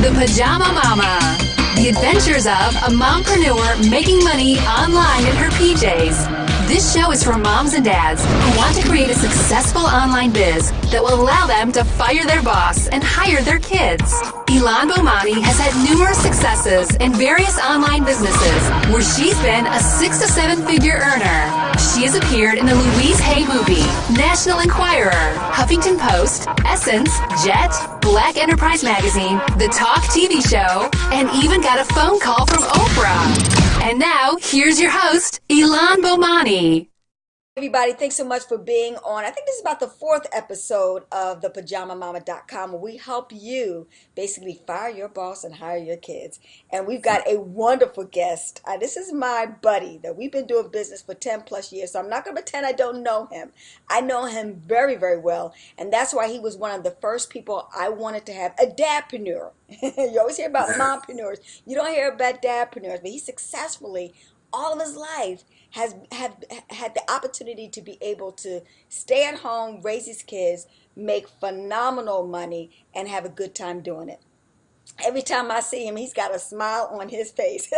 The Pajama Momma. The adventures of a mompreneur making money online in her PJs. This show is for moms and dads who want to create a successful online biz that will allow them to fire their boss and hire their kids. Ilan Bomani has had numerous successes in various online businesses where she's been a 6 to 7 figure earner. She has appeared in the Louise Hay movie, National Enquirer, Huffington Post, Essence, Jet, Black Enterprise Magazine, The Talk TV show, and even got a phone call from Oprah. And now, here's your host, Ilan Bomani. Everybody, thanks so much for being on. I think this is about the 4th episode of the PajamaMomma.com, where we help you basically fire your boss and hire your kids. And we've got a wonderful guest. This is my buddy that we've been doing business for 10 plus years. So I'm not going to pretend I don't know him. I know him very, very well. And that's why he was one of the first people I wanted to have, a dadpreneur. You always hear about mompreneurs. You don't hear about dadpreneurs, but he successfully all of his life has had the opportunity to be able to stay at home, raise his kids, make phenomenal money, and have a good time doing it. Every time I see him, he's got a smile on his face.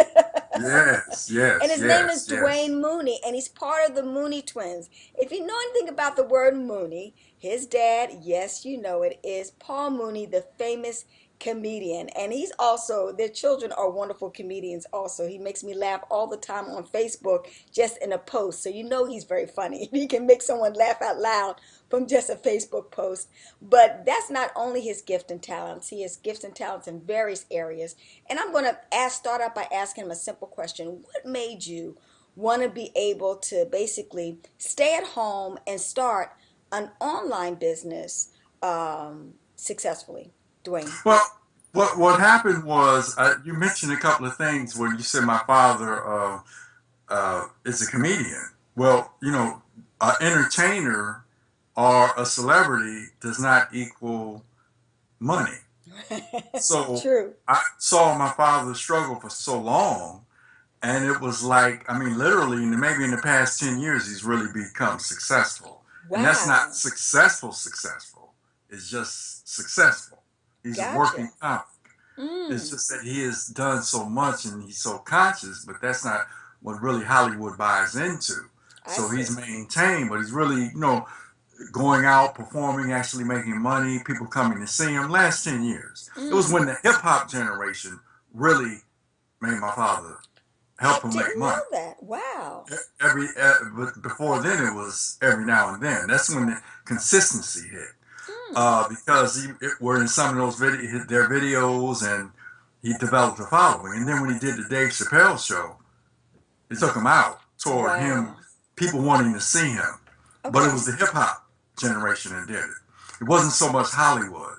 Yes. And his name is Dwayne Mooney, and he's part of the Mooney twins. If you know anything about the word Mooney, his dad, yes, you know it, is Paul Mooney, the famous comedian. And he's also, their children are wonderful comedians also. He makes me laugh all the time on Facebook just in a post. So you know he's very funny. He can make someone laugh out loud from just a Facebook post. But that's not only his gift and talents. He has gifts and talents in various areas. And I'm going to start out by asking him a simple question. What made you want to be able to basically stay at home and start an online business successfully? Dwayne. Well, what happened was you mentioned a couple of things when you said my father is a comedian. Well, you know, an entertainer or a celebrity does not equal money. So True. I saw my father struggle for so long, and it was like, I mean, literally, maybe in the past 10 years, he's really become successful. Wow. And that's not successful. It's just successful. He's a working comic. It's just that he has done so much and he's so conscious, but that's not what really Hollywood buys into. So he's maintained, but he's really, going out, performing, actually making money, people coming to see him. Last 10 years. It was when the hip hop generation really made my father help him make money. I didn't know that. Wow. But before then it was every now and then. That's when the consistency hit. Because we're in some of those their videos, and he developed a following. And then when he did the Dave Chappelle show, it took him out toward him, people wanting to see him. Okay. But it was the hip hop generation that did it. It wasn't so much Hollywood.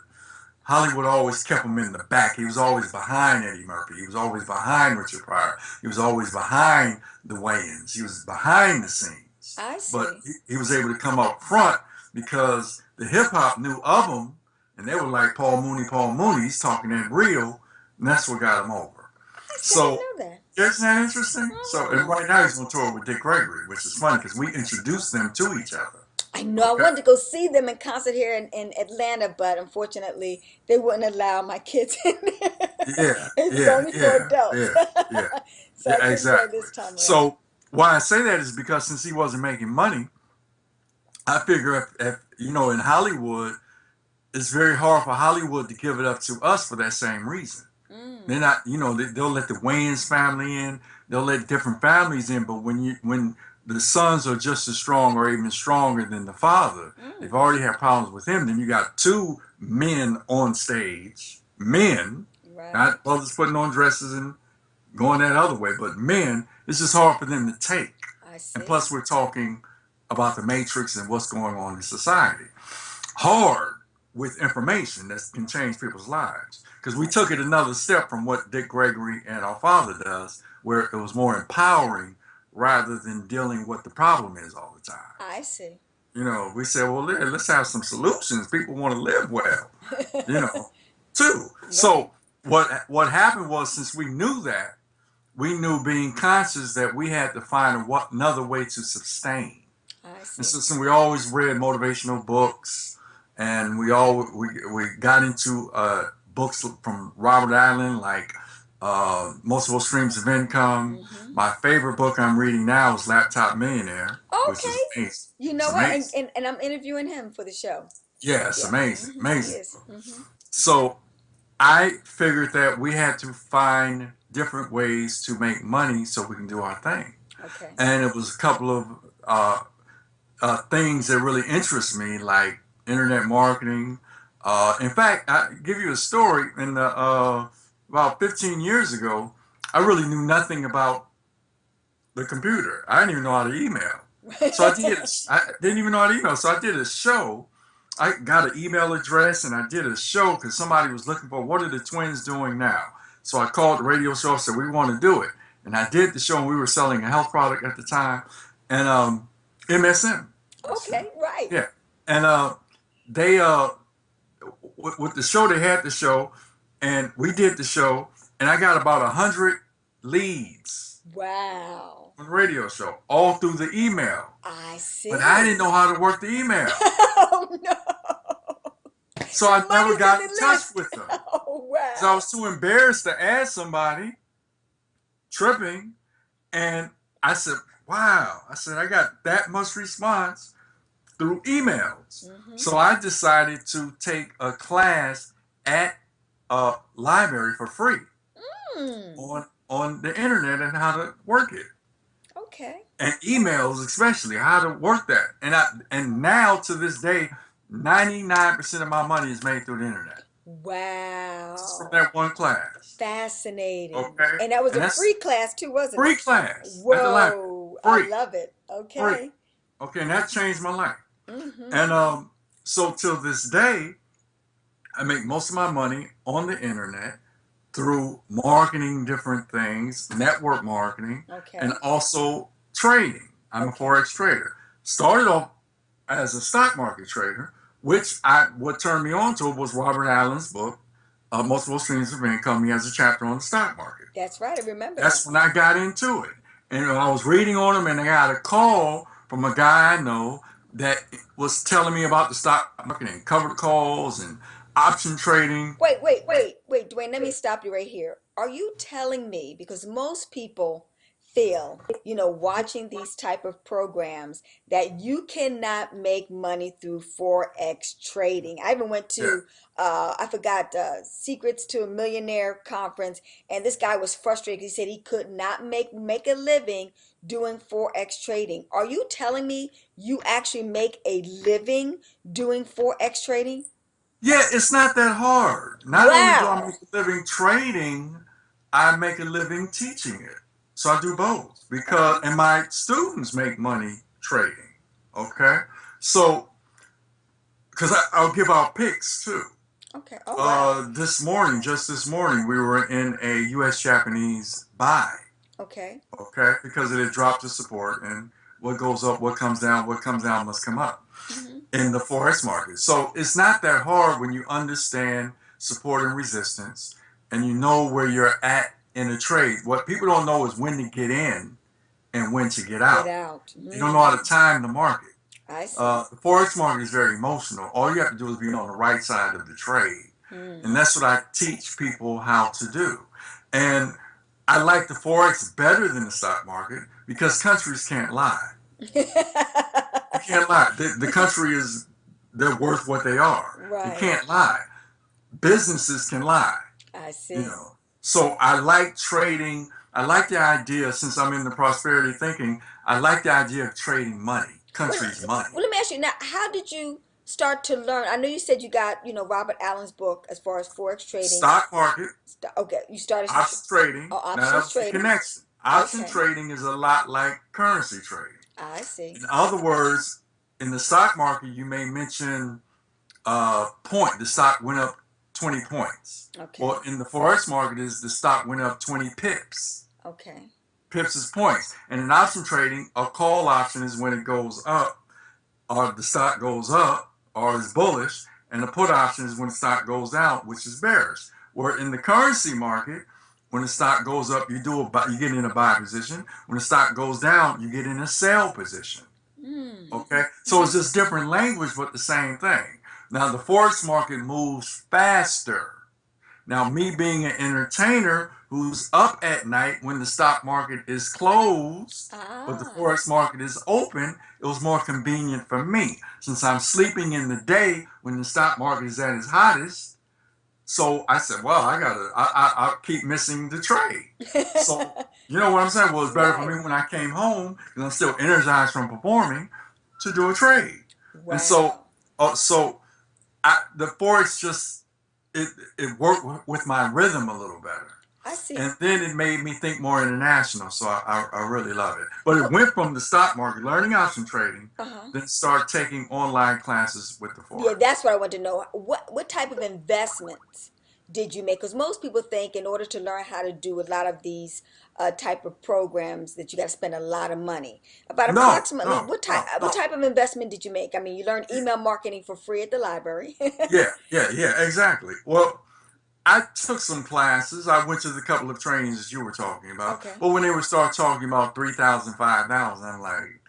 Hollywood always kept him in the back. He was always behind Eddie Murphy. He was always behind Richard Pryor. He was always behind the Wayans. He was behind the scenes. I see. But he was able to come up front because the hip hop knew of him, and they were like, Paul Mooney, he's talking that real, and that's what got him over. So, I didn't know that. Isn't that interesting? So, and right now he's on tour with Dick Gregory, which is funny because we introduced them to each other. I know. Okay. I wanted to go see them in concert here in Atlanta, but unfortunately, they wouldn't allow my kids in there. It's only for adults. So I exactly. This time around. So why I say that is because since he wasn't making money, I figure if in Hollywood, it's very hard for Hollywood to give it up to us for that same reason. They're not, they'll let the Wayans family in, they'll let different families in, but when the sons are just as strong or even stronger than the father, they've already had problems with him. Then you got two men on stage, not brothers putting on dresses and going that other way, but men. It's just hard for them to take. I see. And plus, we're talking about the matrix and what's going on in society. Hard with information that can change people's lives. Because we took it another step from what Dick Gregory and our father does, where it was more empowering rather than dealing with what the problem is all the time. I see. We said, well, let's have some solutions. People want to live well, too. Yeah. So what happened was, since we knew that, we knew being conscious that we had to find another way to sustain. I see. And so we always read motivational books, and we got into books from Robert Allen, like Multiple Streams of Income. My favorite book I'm reading now is Laptop Millionaire, which is Okay. amazing. You It's know what? amazing. And I'm interviewing him for the show. Yeah, it's Yeah. amazing, He amazing. is. So I figured that we had to find different ways to make money so we can do our thing. Okay. And it was a couple of things that really interest me, like internet marketing. In fact, I give you a story. In the about 15 years ago, I really knew nothing about the computer. I didn't even know how to email. So I didn't even know how to email. So I did a show. I got an email address and I did a show because somebody was looking for what are the twins doing now. So I called the radio show and said, we want to do it. And I did the show, and we were selling a health product at the time. And MSM. Okay, right. Yeah. And they, with the show, they had the show, and we did the show, and I got about 100 leads. Wow. On the radio show, all through the email. I see. But I didn't know how to work the email. Oh, no. So I never got in touch list. with them. Oh, wow. So I was too embarrassed to ask somebody, tripping, and I said, wow. I said, I got that much response through emails. So I decided to take a class at a library for free on the internet and how to work it. Okay. And emails, especially, how to work that. And now to this day, 99% of my money is made through the internet. Wow. Just from that one class. Fascinating. Okay. And that was a free class too, wasn't it? Free class. Whoa. Free. I love it. Okay. Free. Okay, and that changed my life. And so till this day, I make most of my money on the internet through marketing different things, network marketing, and also trading. I'm a Forex trader. Started off as a stock market trader, which what turned me on to was Robert Allen's book, Multiple Streams of Income. He has a chapter on the stock market. That's right, I remember. That's when I got into it. And I was reading on him, and I got a call from a guy I know that was telling me about the stock market and covered calls and option trading. Wait, Dwayne, let me stop you right here. Are you telling me, because most people feel, watching these type of programs, that you cannot make money through Forex trading? I even went to, I forgot, Secrets to a Millionaire conference, and this guy was frustrated. He said he could not make a living doing Forex trading. Are you telling me you actually make a living doing Forex trading? Yeah, it's not that hard. Not only do I make a living trading, I make a living teaching it. So I do both and my students make money trading. Okay, so because I'll give out picks too. Okay. Oh, wow. Just this morning, we were in a U.S.-Japanese buy. Okay. Okay, because it had dropped to support, and what goes up, what comes down must come up in the Forex market. So it's not that hard when you understand support and resistance, and you know where you're at in a trade. What people don't know is when to get in and when to get out. You don't know how to time the market. I see. The Forex market is very emotional. All you have to do is be on the right side of the trade. And that's what I teach people how to do. And I like the Forex better than the stock market because countries can't lie. You can't lie. The country they're worth what they are. Right. You can't lie. Businesses can lie. I see. So I like trading. I like the idea, since I'm in the prosperity thinking, I like the idea of trading money, countries' money. Well, let me ask you now, how did you start to learn? I know you said you got, Robert Allen's book as far as Forex trading. Stock market. Okay, you started option trading. Oh, options now that's trading. The connection. Option trading is a lot like currency trading. I see. In other words, in the stock market, you may mention point. The stock went up 20 points. Okay. Well, in the Forex market, the stock went up 20 pips. Okay. Pips is points. And in option trading, a call option is when it goes up, or the stock goes up, or is bullish, and a put option is when the stock goes down, which is bearish. Where in the currency market, when the stock goes up, you get in a buy position. When the stock goes down, you get in a sell position. Okay? So it's just different language, but the same thing. Now, the Forex market moves faster. Now, me being an entertainer who's up at night when the stock market is closed, but the Ah, forex market is open, it was more convenient for me since I'm sleeping in the day when the stock market is at its hottest. So I said, well, I keep missing the trade. So, you know what I'm saying? Well, it's better for right. me when I came home because I'm still energized from performing to do a trade. And so, Wow. the Forex just, it, it worked with my rhythm a little better. I see. And then it made me think more international. So I really love it. But it went from the stock market, learning option trading, Uh-huh. then start taking online classes with the Yeah, Forex. that's what I want to know. What type of investments did you make? Because most people think in order to learn how to do a lot of these type of programs that you got to spend a lot of money. About No, approximately no, no, what no. type of investment did you make? I mean, you learned email marketing for free at the library. Yeah, exactly. Well, I took some classes. I went to the couple of trainings that you were talking about. Okay. But when they would start talking about 3,000, 5,000, I'm like,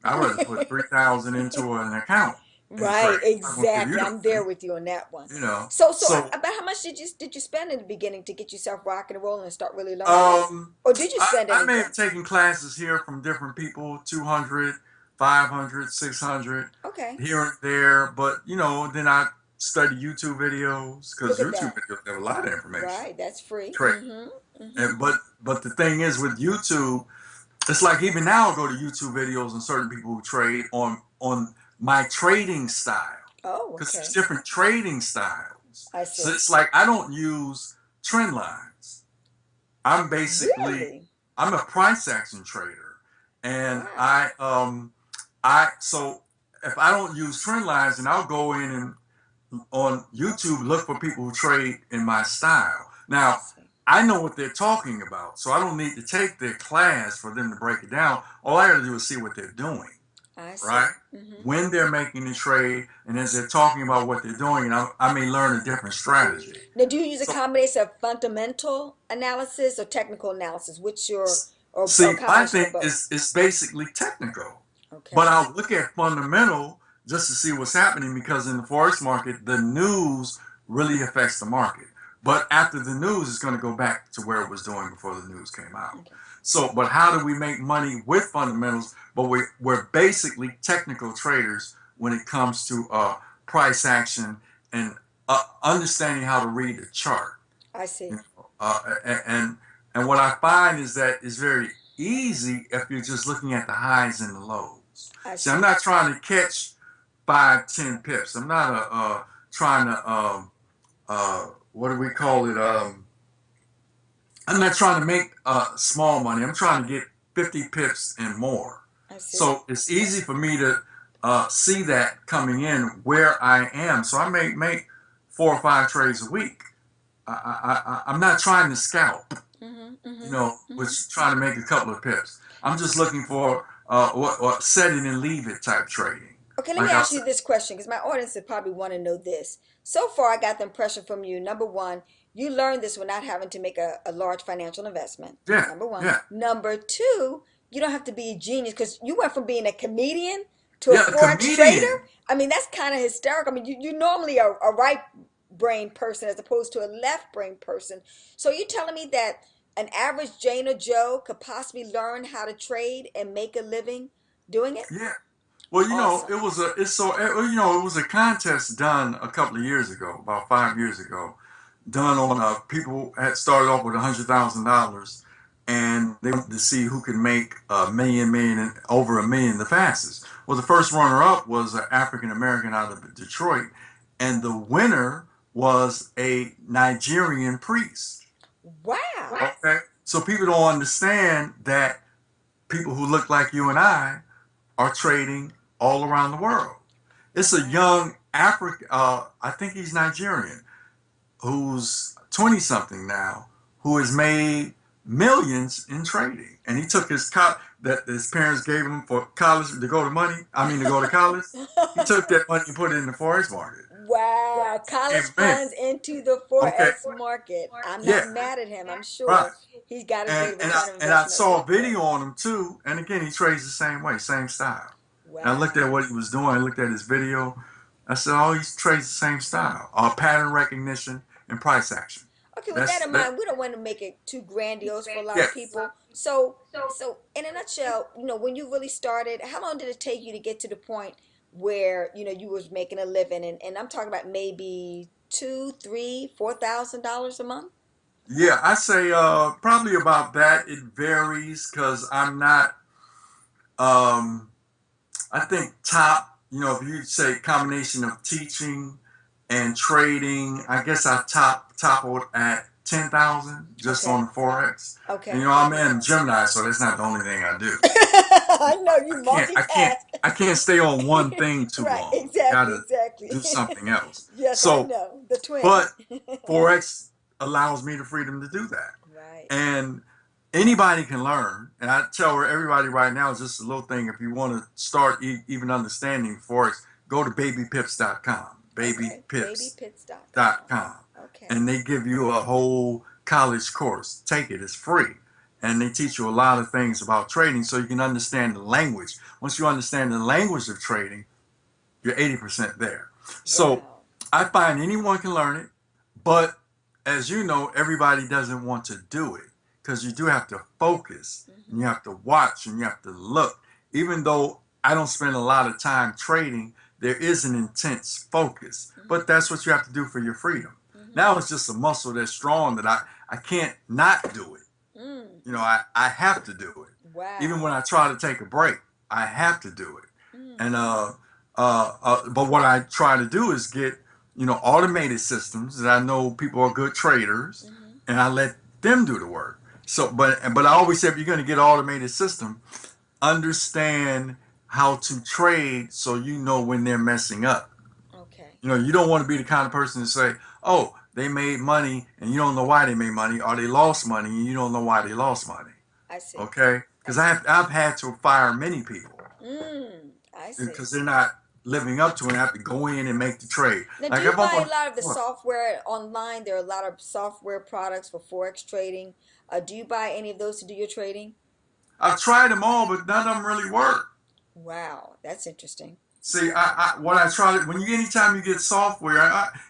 I'd rather put 3,000 into an account and Right, trade. I'm not gonna give you exactly. the I'm there money, with you on that one. you know. So So about how much did you spend in the beginning to get yourself rocking and rolling and start really learning? um Or did you spend I may have anything? taken classes here from different people, 200, 500, 600, Okay. here and there, but then I study YouTube videos because Look at YouTube that. videos have a lot of information. Right, that's free. Trade. Mm-hmm. And but the thing is with YouTube, it's like even now I'll go to YouTube videos and certain people who trade on my trading style Oh, because there's okay. different trading styles. I So see. it's like I don't use trend lines. I'm basically Really? I'm a price action trader, and Wow. I so if I don't use trend lines, then I'll go in and on YouTube look for people who trade in my style. I Now, see. I know what they're talking about, so I don't need to take their class for them to break it down. All I gotta do is see what they're doing, I right? see. When they're making the trade, and as they're talking about what they're doing, and I may learn a different strategy. Now, do you use a So, combination of fundamental analysis or technical analysis? Which your or see, my combination thing of both? is basically technical, but Okay. I'll look at fundamental just to see what's happening because in the forex market, the news really affects the market. But after the news, it's going to go back to where it was doing before the news came out. Okay. So, but how do we make money with fundamentals? But we're basically technical traders when it comes to price action and understanding how to read the chart. I see. You know, and what I find is that it's very easy if you're just looking at the highs and the lows. I See, I'm see. not trying to catch 5, 10 pips. I'm not trying to what do we call it? I'm not trying to make small money. I'm trying to get 50 pips and more. I see. So it's easy for me to see that coming in where I am. So I may make 4 or 5 trades a week. I'm not trying to scalp, which trying to make a couple of pips. I'm just looking for what set it and leave it type trading. Okay, let me Like I ask you said, this question because my audience would probably want to know this. So far, I got the impression from you. Number one, you learned this without having to make a large financial investment. yeah, Number one. yeah, Number two, you don't have to be a genius because you went from being a comedian to a yeah. A forex trader. comedian. I mean, that's kind of hysterical. I mean, you normally are a right brain person as opposed to a left brain person. So you're telling me that an average Jane or Joe could possibly learn how to trade and make a living doing it? Yeah. Well, Awesome. it was a contest done a couple of years ago, about 5 years ago, done on people had started off with $100,000, and they wanted to see who could make a million, over a million the fastest. Well, the first runner up was an African American out of Detroit, and the winner was a Nigerian priest. Wow. Okay, so people don't understand that people who look like you and I are trading all around the world. It's a Wow. young African, I think he's Nigerian, who's 20 something now, who has made millions in trading. And he took that his parents gave him for college to go to go to college. He took that money and put it in the forex market. Wow. College And man, funds into the okay, Forex market. I'm yeah, not mad at him. I'm right. sure he's got as And great of a and I, return on and I investment as saw we a could. video on him too. And again, he trades the same way, same style. And I looked at Wow. what he was doing. I looked at his video. I said, "Oh, he trades the same style, pattern recognition, and price action. Okay, with that in mind, we don't want to make it too grandiose for a lot of people. So in a nutshell, when you really started, how long did it take you to get to the point where, you was making a living? And I'm talking about maybe two, three, $4,000 a month? Yeah, I say probably about that. It varies because I'm not. Um, I think top. If you say combination of teaching and trading, I guess I toppled at 10,000 just Okay. on the Forex. Okay. And I'm in Gemini, so that's not the only thing I do. I know you multitask. I can't stay on one thing too Right, long. exactly, Gotta exactly. do something else. Yes, I So, know. The twin. but Forex allows me the freedom to do that. Right. And anybody can learn. And I tell everybody right now, it's just a little thing. If you want to start even understanding Forex, go to babypips.com. Babypips.com. Okay. And they give you a whole college course. Take it, it's free. And they teach you a lot of things about trading so you can understand the language. Once you understand the language of trading, you're 80% there. So Wow. I find anyone can learn it, but as you know, everybody doesn't want to do it because you do have to focus and you have to watch and you have to look. Even though I don't spend a lot of time trading, there is an intense focus, but that's what you have to do for your freedom. Now it's just a muscle that's strong that I can't not do it. I have to do it. Wow. Even when I try to take a break, I have to do it. And but what I try to do is get automated systems that I know people are good traders, and I let them do the work. So, but I always say if you're going to get an automated system, understand how to trade so you know when they're messing up. Okay. You don't want to be the kind of person to say, oh, they made money and you don't know why they made money, or they lost money and you don't know why they lost money. I see. Okay? Because I've had to fire many people. I see. Because they're not living up to it. I have to go in and make the trade. Now, Like do you if buy I'm a lot of the software online? There are a lot of software products for Forex trading. Do you buy any of those to do your trading? I've tried them all, but none of them really work. Wow, that's interesting. See, anytime you get software,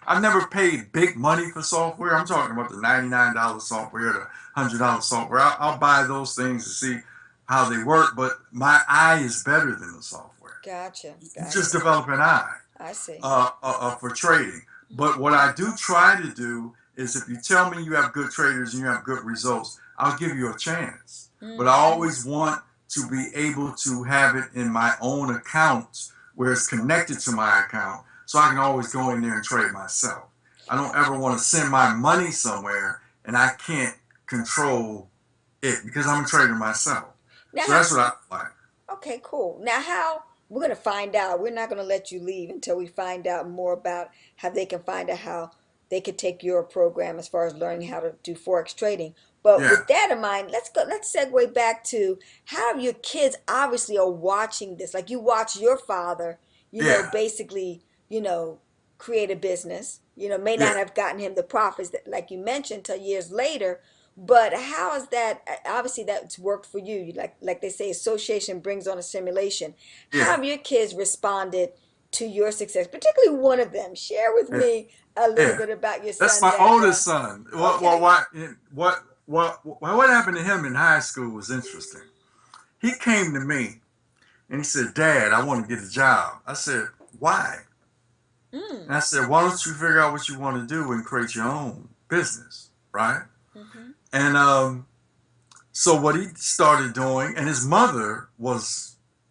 I've never paid big money for software. I'm talking about the $99 software, the $100 software. I'll buy those things to see how they work, but my eye is better than the software. Gotcha. You just develop an eye. I see. For trading. But what I do try to do is if you tell me you have good traders and you have good results, I'll give you a chance. But I always want to be able to have it in my own account where it's connected to my account so I can always go in there and trade myself. I don't ever want to send my money somewhere and I can't control it because I'm a trader myself. Now, so that's what I like. Okay, cool. Now, we're going to find out. We're not going to let you leave until we find out more about how they can find out how they could take your program as far as learning how to do Forex trading. But with that in mind, let's segue back to how your kids obviously are watching this. Like you watch your father, basically, create a business, may not have gotten him the profits that, like you mentioned, till years later. But how is that? Obviously, that's worked for you. Like they say, association brings on a simulation. Yeah. How have your kids responded to your success? Particularly one of them. Share with me a little bit about your son. That's my oldest son. What happened to him in high school was interesting. He came to me and he said, "Dad, I want to get a job." I said, "Why?" And I said, "Why don't you figure out what you want to do and create your own business, right?" And so what he started doing, and his mother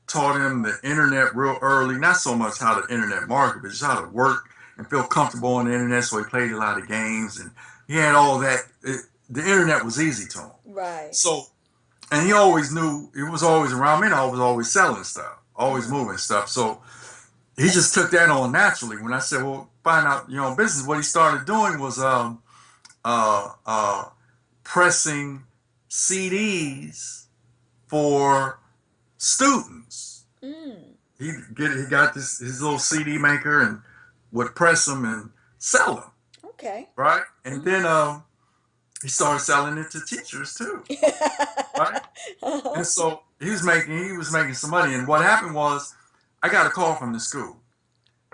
taught him the internet real early, not so much how the internet market, but just how to work and feel comfortable on the internet. So he played a lot of games and he had all that. The internet was easy to him. Right. So, and he always knew, it was always around me and I was always selling stuff, always moving stuff. So he just took that on naturally. When I said, well, find out your own business, what he started doing was pressing CDs for students. He got his little CD maker and would press them and sell them. Okay. Right? And then he started selling it to teachers too. Right? And so he was making some money. And what happened was I got a call from the school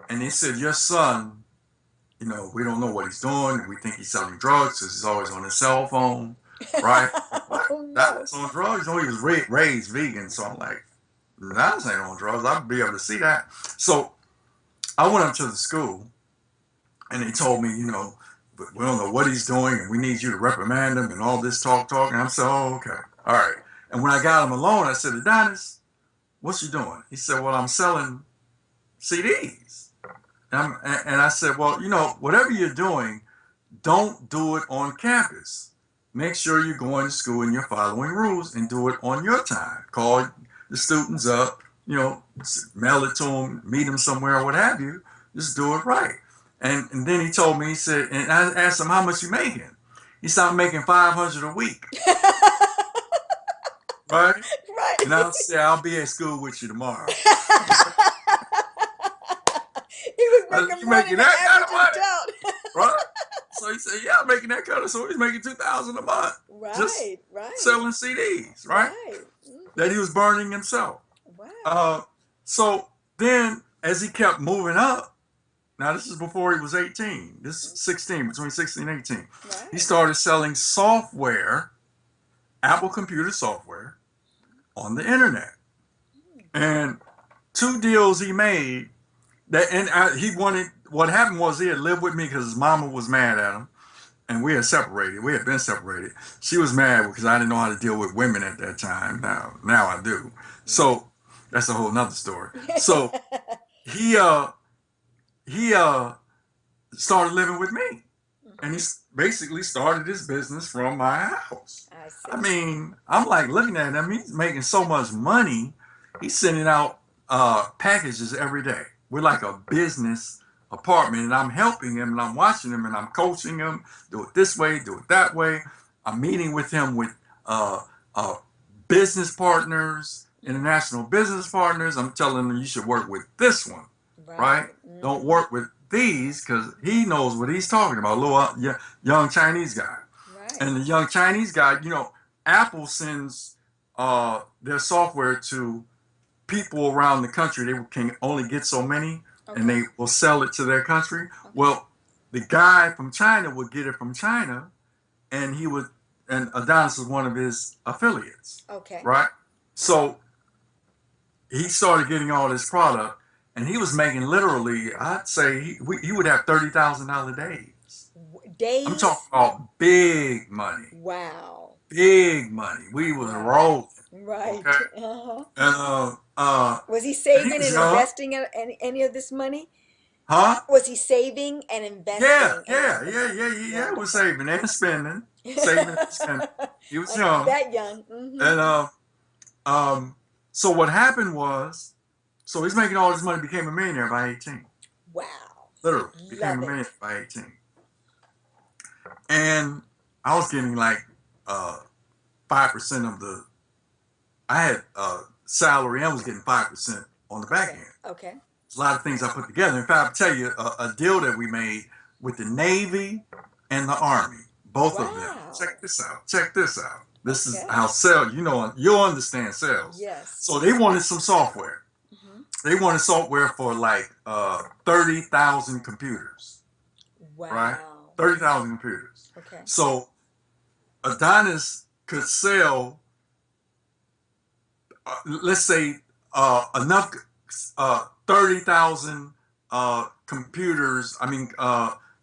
and they said, your son we don't know what he's doing. We think he's selling drugs because he's always on his cell phone, right? What? Oh no. That's on drugs? No, he was raised vegan. So I'm like, that's ain't on drugs. I'd be able to see that. So I went up to the school and they told me, but we don't know what he's doing and we need you to reprimand him and all this talk. And I'm saying, oh, okay. All right. And when I got him alone, I said, Adonis, what you doing? He said, well, I'm selling CDs. And I said, well, whatever you're doing, don't do it on campus. Make sure you're going to school and you're following rules and do it on your time. Call the students up, mail it to them, meet them somewhere or what have you. Just do it right. And then he told me, he said, and I asked him, how much you making? He said, I'm making $500 a week. Right? Right. And I said, I'll be at school with you tomorrow. He was making You more making than the that kind of average money? adult. Right? So he said, yeah, I'm making that kind of, so he's making $2,000 a month. Right, Just right. selling CDs, right? Right. That he was burning himself. Wow. So then as he kept moving up, now this is before he was 18, this is 16, between 16 and 18. Right. He started selling software, Apple computer software, on the internet. And 2 deals he made, what happened was he had lived with me because his mama was mad at him. And we had separated. We had been separated. She was mad because I didn't know how to deal with women at that time. Now I do. So that's a whole nother story. So he started living with me, and he basically started his business from my house. I see. I mean, I'm like looking at him. He's making so much money. He's sending out packages every day. We're like a business apartment, and I'm helping him and I'm watching him and I'm coaching him. Do it this way, do it that way. I'm meeting with him with business partners, international business partners. I'm telling him you should work with this one, right? Mm-hmm. Don't work with these because he knows what he's talking about. A little young Chinese guy. Right. And the young Chinese guy, Apple sends their software to people around the country. They can only get so many. Okay. And they will sell it to their country. Okay. Well, the guy from China would get it from China, and and Adonis was one of his affiliates. Okay. Right? So he started getting all this product, and he was making literally, I'd say he would have $30,000 days. Days? I'm talking about big money. Wow. Big money. We was rolling. Right. Okay? Uh-huh. And was he saving and investing any of this money? Huh? Was he saving and investing? Yeah. Was saving and spending. Saving and spending. He was young. That young. Mm-hmm. And so what happened was, so he's making all this money, became a millionaire by 18. Wow. Literally. Became a millionaire by 18. And I was getting like 5% of I had salary and was getting 5% on the back end. Okay. There's a lot of things I put together. In fact, I'll tell you a deal that we made with the Navy and the Army, both of them. Check this out. This is how sales, you'll understand sales. Yes. So they wanted some software. Mm-hmm. They wanted software for like 30,000 computers. Wow. Right? 30,000 computers. Okay. So Adonis could sell, let's say, enough 30,000 computers,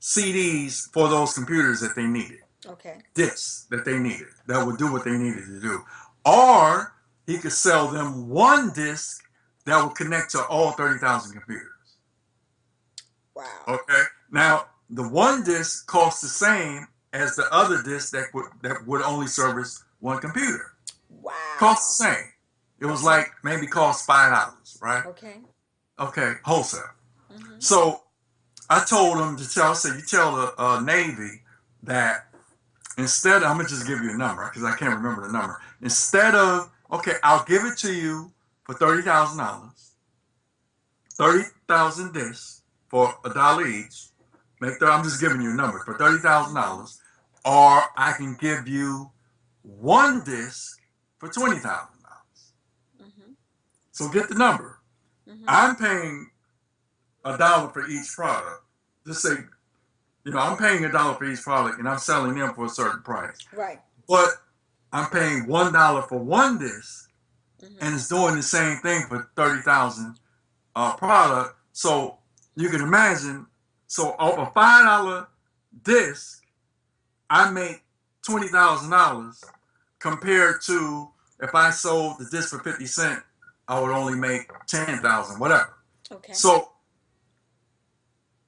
CDs for those computers that they needed. Okay. Discs that they needed, that would do what they needed to do. Or he could sell them one disc that would connect to all 30,000 computers. Wow. Okay. Now, the one disc costs the same as the other disc that would only service one computer. Wow. Cost the same. It was like maybe cost $5, right? Okay, wholesale. Mm-hmm. So I told him to tell the Navy that instead, I'm going to just give you a number because I can't remember the number. Instead of, I'll give it to you for $30,000, 30,000 discs for $1 each. I'm just giving you a number for $30,000, or I can give you one disc for $20,000. Mm-hmm. So get the number. Mm-hmm. I'm paying $1 for each product. Just say I'm paying $1 for each product, and I'm selling them for a certain price. Right. But I'm paying $1 for one disc, Mm-hmm. and it's doing the same thing for 30,000 product. So you can imagine. So off a $5 disc, I make $20,000 compared to if I sold the disc for 50 cents, I would only make 10,000, whatever. Okay. So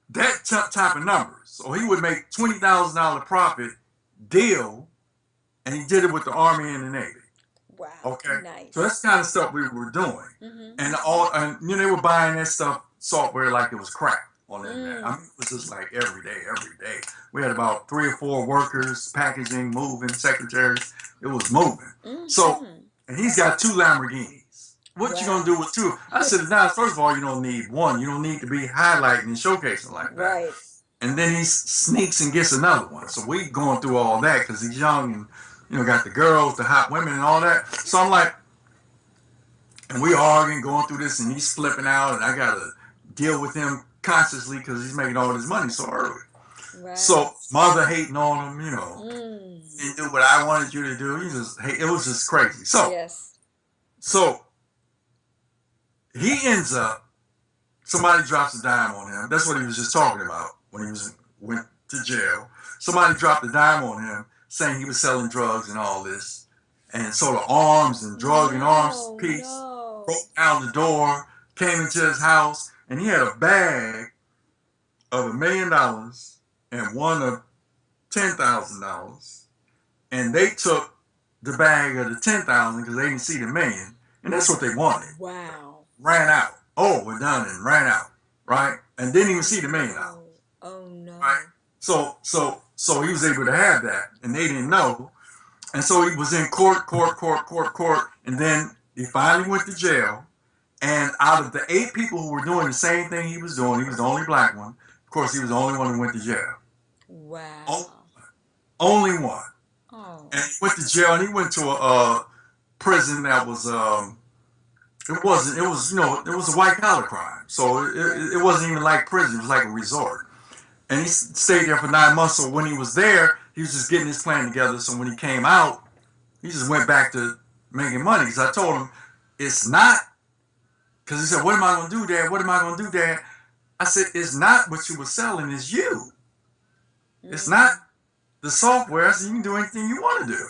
that type of numbers. So he would make $20,000 profit deal, and he did it with the Army and the Navy. Wow. Okay. Nice. So that's the kind of stuff we were doing, and they were buying that software like it was crack on the internet. I mean, it was just like every day. We had about 3 or 4 workers, packaging, moving, secretaries. It was moving. So, and he's got 2 Lamborghinis. What you gonna do with 2? I said, now, first of all, you don't need one. You don't need to be highlighting and showcasing like that. Right. And then he sneaks and gets another one. So we going through all that because he's young and got the girls, the hot women, and all that. So I'm like, and we arguing, going through this, and he's flipping out, and I gotta deal with him consciously because he's making all this money so early. Right. So mother hating on him, you do what I wanted you to do. It was just crazy. So yes. So he ends up, somebody drops a dime on him. That's what he was just talking about when he went to jail. Somebody dropped a dime on him saying he was selling drugs and all this. And so the arms and drug and arms piece broke down the door, came into his house, and he had a bag of $1 million and one of $10,000. And they took the bag of the 10,000 because they didn't see the million. And that's what they wanted. Wow. Ran out. Oh, we're done, and ran out. Right? And didn't even see the $1 million. Oh no. Right? So he was able to have that, and they didn't know. And so he was in court, and then he finally went to jail. And out of the 8 people who were doing the same thing he was doing, he was the only black one. Of course, he was the only one who went to jail. Wow. Only one. Oh. And he went to jail, and he went to a prison that was it was a white collar crime. So it wasn't even like prison. It was like a resort. And he stayed there for 9 months. So when he was there, he was just getting his plan together. So when he came out, he just went back to making money. Because I told him, it's not, because he said, what am I going to do, Dad? What am I going to do, Dad? I said, it's not what you were selling, it's you. It's not the software, so you can do anything you want to do.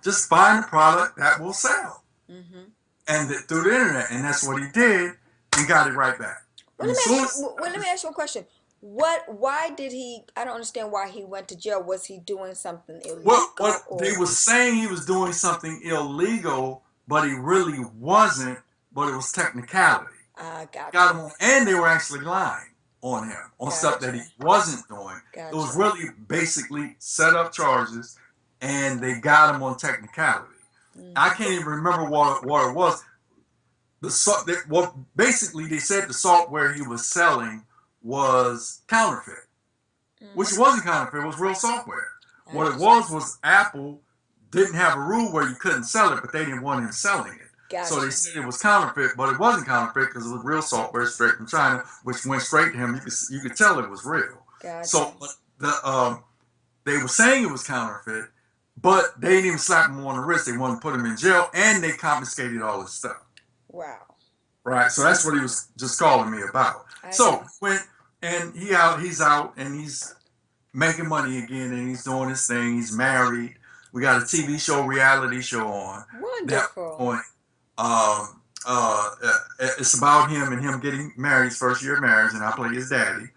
Just find a product that will sell. And through the internet. And that's what he did, and got it right back. Let me ask you a question. Why did he, I don't understand why he went to jail. Was he doing something illegal? Well, they were saying he was doing something illegal, but he really wasn't, but it was technicality. Got him on, and they were actually lying on him, on stuff that he wasn't doing. It was really basically set up charges, and they got him on technicality. I can't even remember what it was. Basically, they said the software he was selling was counterfeit, which wasn't counterfeit, it was real software. What it was Apple didn't have a rule where you couldn't sell it, but they didn't want him selling it. So they said it was counterfeit, but it wasn't counterfeit because it was real software straight from China, which went straight to him. You could tell it was real. So they were saying it was counterfeit, but they didn't even slap him on the wrist. They wanted to put him in jail, and they confiscated all his stuff. Wow. Right. So that's what he was just calling me about. So went, and he's out, and he's making money again, and he's doing his thing. He's married. We got a TV show, reality show on. Wonderful. It's about him and him getting married, his first year of marriage, and I play his daddy.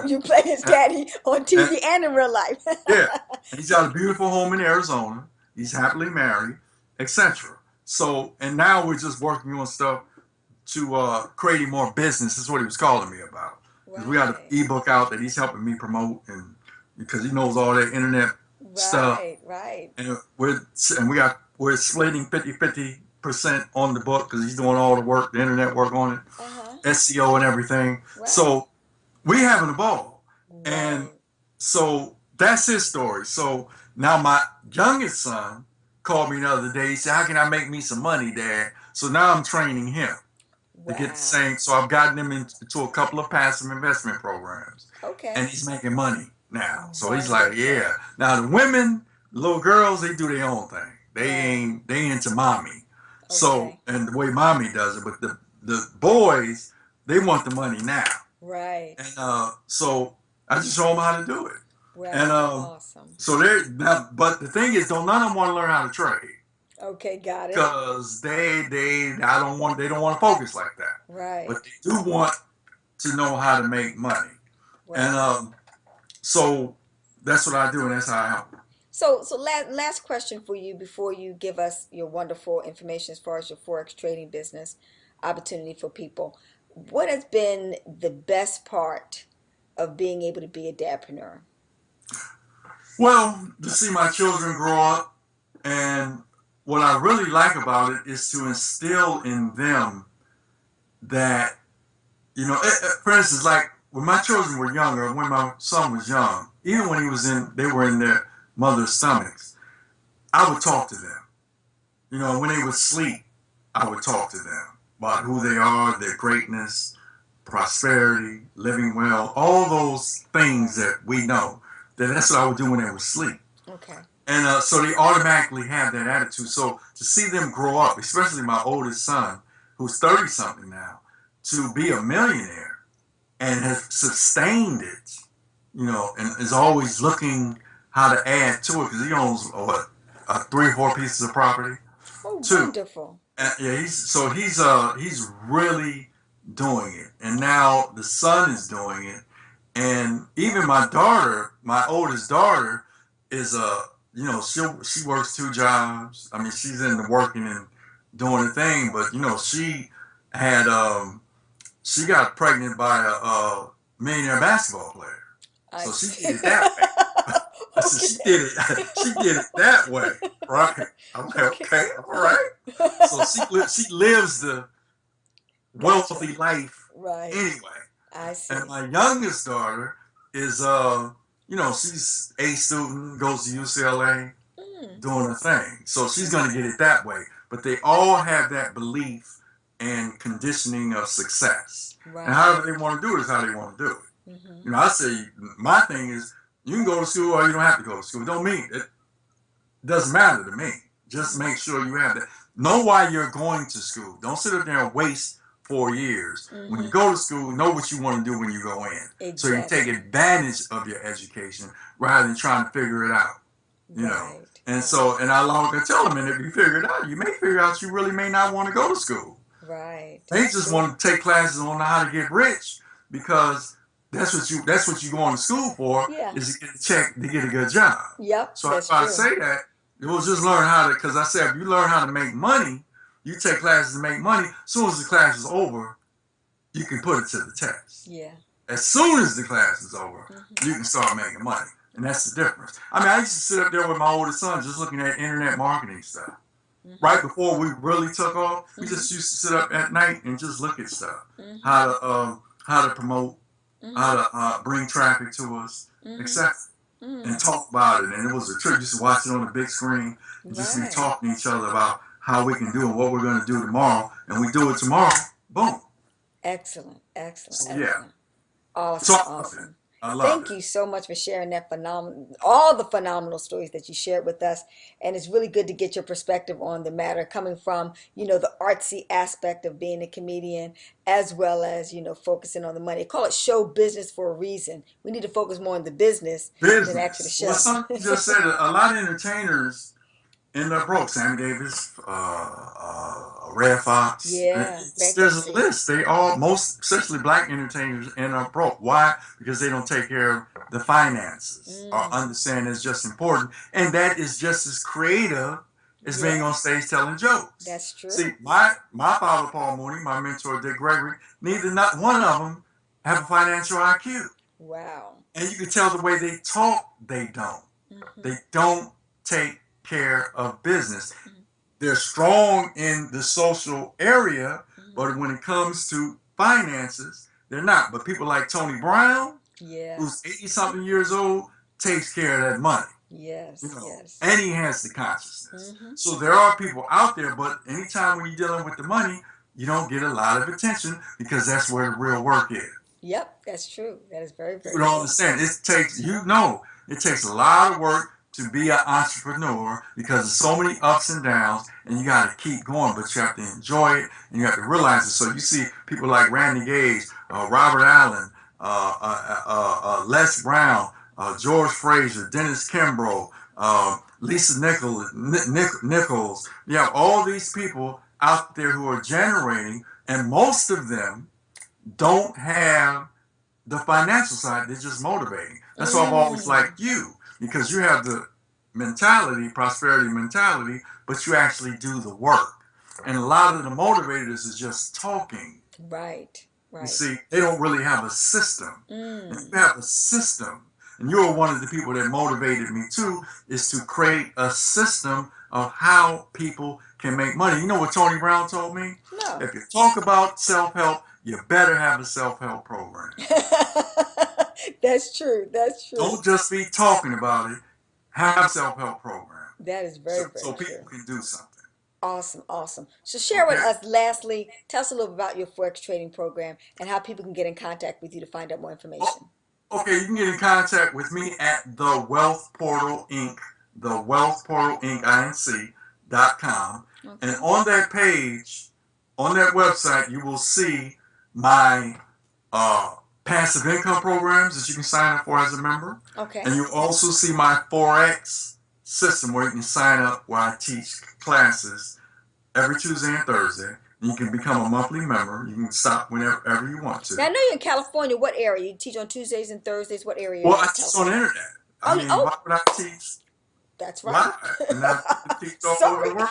You play his daddy on TV and in real life. Yeah. And he's got a beautiful home in Arizona. He's happily married, etc. So, and now we're just working on stuff to creating more business. Is what he was calling me about. Right. We got an ebook out that he's helping me promote, and because he knows all that internet stuff. Right. And we're splitting 50% on the book because he's doing all the work, the internet work on it, SEO and everything. Right. So we having a ball, and so that's his story. So now my youngest son called me the other day. He said, "How can I make me some money, Dad?" So now I'm training him to get the same. So I've gotten him into a couple of passive investment programs. Okay. And he's making money now. So he's like, yeah. Now the women, little girls, they do their own thing. They into mommy. So, and the way mommy does it, but the boys, they want the money now. Right. And so I just show them how to do it. Wow. And Awesome. so they're now, but the thing is, none of them want to learn how to trade. Okay, got it. Because they don't want to focus like that. Right. But they do want to know how to make money. Wow. And so that's what I do, and that's how I help them. So last question for you before you give us your wonderful information as far as your Forex trading business opportunity for people. What has been the best part of being able to be a dadpreneur? Well, to see my children grow up, and what I really like about it is to instill in them that, you know, for instance, like when my children were younger, when my son was young, even when they were in their mother's stomachs, I would talk to them. You know, when they would sleep, I would talk to them about who they are, their greatness, prosperity, living well, all those things that we know. That's what I would do when they were asleep. Okay. And so they automatically have that attitude. So to see them grow up, especially my oldest son, who's 30-something now, to be a millionaire and has sustained it, you know, and is always looking how to add to it, because he owns, 3 or 4 pieces of property. Oh, 2. Wonderful. Yeah, he's really doing it. And now the son is doing it. And even my daughter, my oldest daughter, is you know, she works 2 jobs. I mean, she's into working and doing the thing, but you know, she had she got pregnant by a millionaire basketball player. So she did it that way. So she did it that way, right? I'm like, okay, all right. So she lives the wealthy life anyway. I see. And my youngest daughter is, you know, she's a student, goes to UCLA, doing her thing. So she's going to get it that way. But they all have that belief and conditioning of success. Right. And however they want to do it is how they want to do it. Mm-hmm. You know, I say, my thing is, you can go to school or you don't have to go to school. It doesn't matter to me. Just make sure you have that. Know why you're going to school. Don't sit up there and waste 4 years. Mm-hmm. When you go to school, know what you want to do when you go in. Exactly. So you take advantage of your education rather than trying to figure it out. You know. And so, and I tell them, and if you figure it out, you may figure out you really may not want to go to school. Right. They just want to take classes on how to get rich, because that's what you going to school for, is to get a check to get a good job. Yep. So if I say that, it will just learn how to, because I said if you learn how to make money, you take classes to make money. As soon as the class is over, you can put it to the test. Yeah. As soon as the class is over, you can start making money. And that's the difference. I mean, I used to sit up there with my oldest son just looking at internet marketing stuff. Right before we really took off, we just used to sit up at night and just look at stuff. How to promote, how to bring traffic to us, etc. And talk about it. And it was a trip. Just to watch it on the big screen and just be talking to each other about how we can do and what we're going to do tomorrow. And we do it tomorrow, boom. Excellent. So, yeah. Awesome. Thank you so much for sharing that all the phenomenal stories that you shared with us. And it's really good to get your perspective on the matter, coming from, you know, the artsy aspect of being a comedian, as well as, you know, focusing on the money. They call it show business for a reason. We need to focus more on the business than actually the show. Well, something you just said, a lot of entertainers end up broke. Sammy Davis, Red Fox. Yeah. There's a list. Especially black entertainers, end up broke. Why? Because they don't take care of the finances or understand it's just important. And that is just as creative as being on stage telling jokes. That's true. See, my father, Paul Mooney, my mentor, Dick Gregory, not one of them have a financial IQ. Wow. And you can tell the way they talk, they don't. They don't take care of business. They're strong in the social area, but when it comes to finances, they're not. But people like Tony Brown, who's 80-something years old, takes care of that money. Yes, you know, and he has the consciousness. So there are people out there, but anytime when you're dealing with the money, you don't get a lot of attention because that's where the real work is. Yep, that's true. That is very, People very don't true. understand. It takes a lot of work to be an entrepreneur because there's so many ups and downs, and you got to keep going, but you have to enjoy it and you have to realize it. So you see people like Randy Gage, Robert Allen, Les Brown, George Fraser, Dennis Kimbrough, Lisa Nichols. You have all these people out there who are generating, and most of them don't have the financial side. They're just motivating. That's why I've always liked you, because you have the mentality, prosperity mentality, but you actually do the work. And a lot of the motivators is just talking. Right, You right. see, they don't really have a system. And you have a system, and you're one of the people that motivated me too, is to create a system of how people can make money. You know what Tony Brown told me? No. If you talk about self-help, you better have a self-help program. That's true. That's true. Don't just be talking about it. Have a self-help program. That is very, very So true. people can do something. Awesome, awesome. So share with us, lastly, tell us a little about your Forex trading program and how people can get in contact with you to find out more information. Okay, you can get in contact with me at the Wealth Portal Inc. The Wealth Portal Inc. Inc.com. Okay. And on that page, on that website, you will see my passive income programs that you can sign up for as a member. Okay. And you also see my Forex system where you can sign up where I teach classes every Tuesday and Thursday. And you can become a monthly member. You can stop whenever you want to. Now, I know you're in California. What area? You teach on Tuesdays and Thursdays. What area? Well, I teach on the internet. I mean, why would I teach? That's right. Live? And I teach all over the world.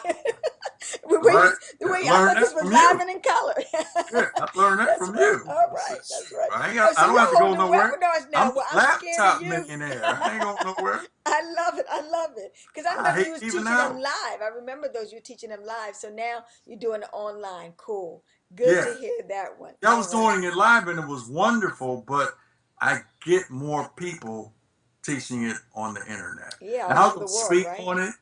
The way I thought this was live and in color. Yeah, I learned that from you. All right, that's right. I don't have to go nowhere. Now. I'm a laptop millionaire. I ain't going nowhere. I love it. Because I remember you was teaching now. them live. I remember those, you were teaching them live. So now you're doing it online. Cool. Good to hear that one. I was doing it live and it was wonderful, but I get more people teaching it on the internet. Yeah, and I'll speak on it.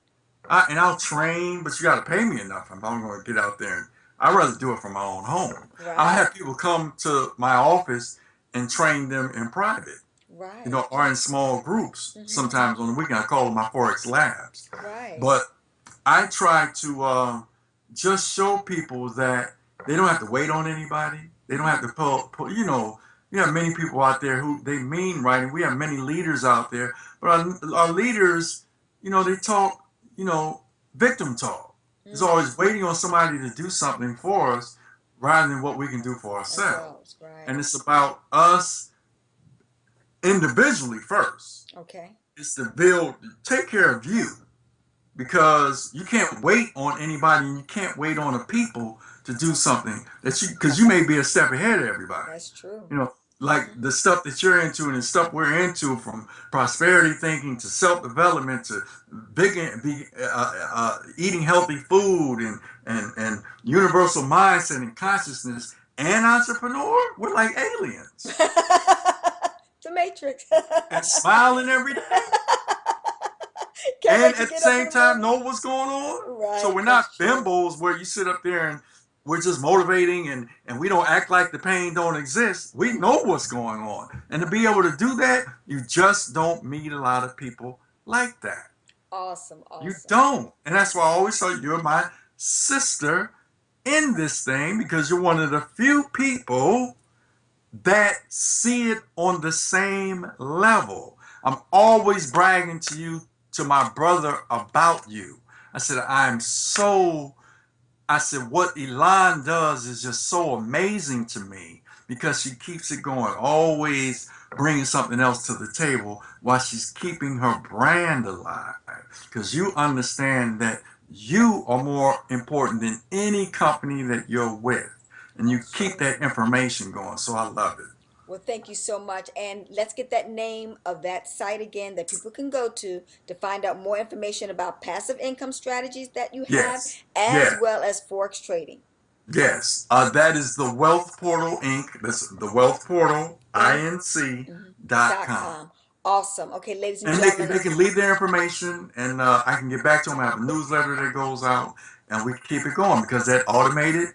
And I'll train, but you got to pay me enough if I'm going to get out there. And I'd rather do it from my own home. Right. I have people come to my office and train them in private. Right. You know, or in small groups. Sometimes on the weekend, I call them my Forex labs. Right. But I try to just show people that they don't have to wait on anybody. They don't have to pull, you know, we have many people out there who they mean right, and we have many leaders out there. But our leaders, you know, they talk, you know, victim talk. It's always waiting on somebody to do something for us rather than what we can do for ourselves. Right. And it's about us individually first. Okay. It's to take care of you, because you can't wait on anybody, and you can't wait on the people to do something because you may be a step ahead of everybody. That's true. You know, like the stuff that you're into and the stuff we're into, from prosperity thinking to self-development to eating healthy food and universal mindset and consciousness and entrepreneur, we're like aliens. The Matrix. And smiling every day. And at the same time know what's going on. Right, so we're not bimbos where you sit up there and we're just motivating and we don't act like the pain don't exist. We know what's going on. And to be able to do that, you just don't meet a lot of people like that. Awesome. You don't. And that's why I always tell you, you're my sister in this thing, because you're one of the few people that see it on the same level. I'm always bragging to my brother about you. I said, what Elon does is just so amazing to me, because she keeps it going, always bringing something else to the table while she's keeping her brand alive. Because you understand that you are more important than any company that you're with. And you keep that information going. So I love it. Well, thank you so much. And let's get that name of that site again that people can go to find out more information about passive income strategies that you have, as well as Forex trading. Yes, that is the Wealth Portal Inc. That's the Wealth Portal Inc.com. Awesome. Okay, ladies and gentlemen. They can leave their information, and I can get back to them. I have a newsletter that goes out, and we keep it going, because that automated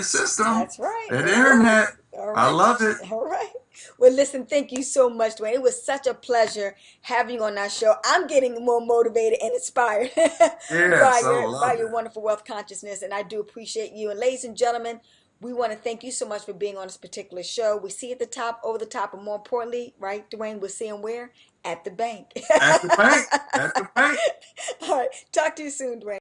system. That's right. That internet. All I right. love it. All right. Well, listen, thank you so much, Dwayne. It was such a pleasure having you on our show. I'm getting more motivated and inspired Yes, I by love your it. wonderful wealth consciousness, and I do appreciate you. And ladies and gentlemen, we want to thank you so much for being on this particular show. We see at the top, over the top, and more importantly, right, Dwayne, we'll see him where? At the bank. At the bank. At the bank. All right. Talk to you soon, Dwayne.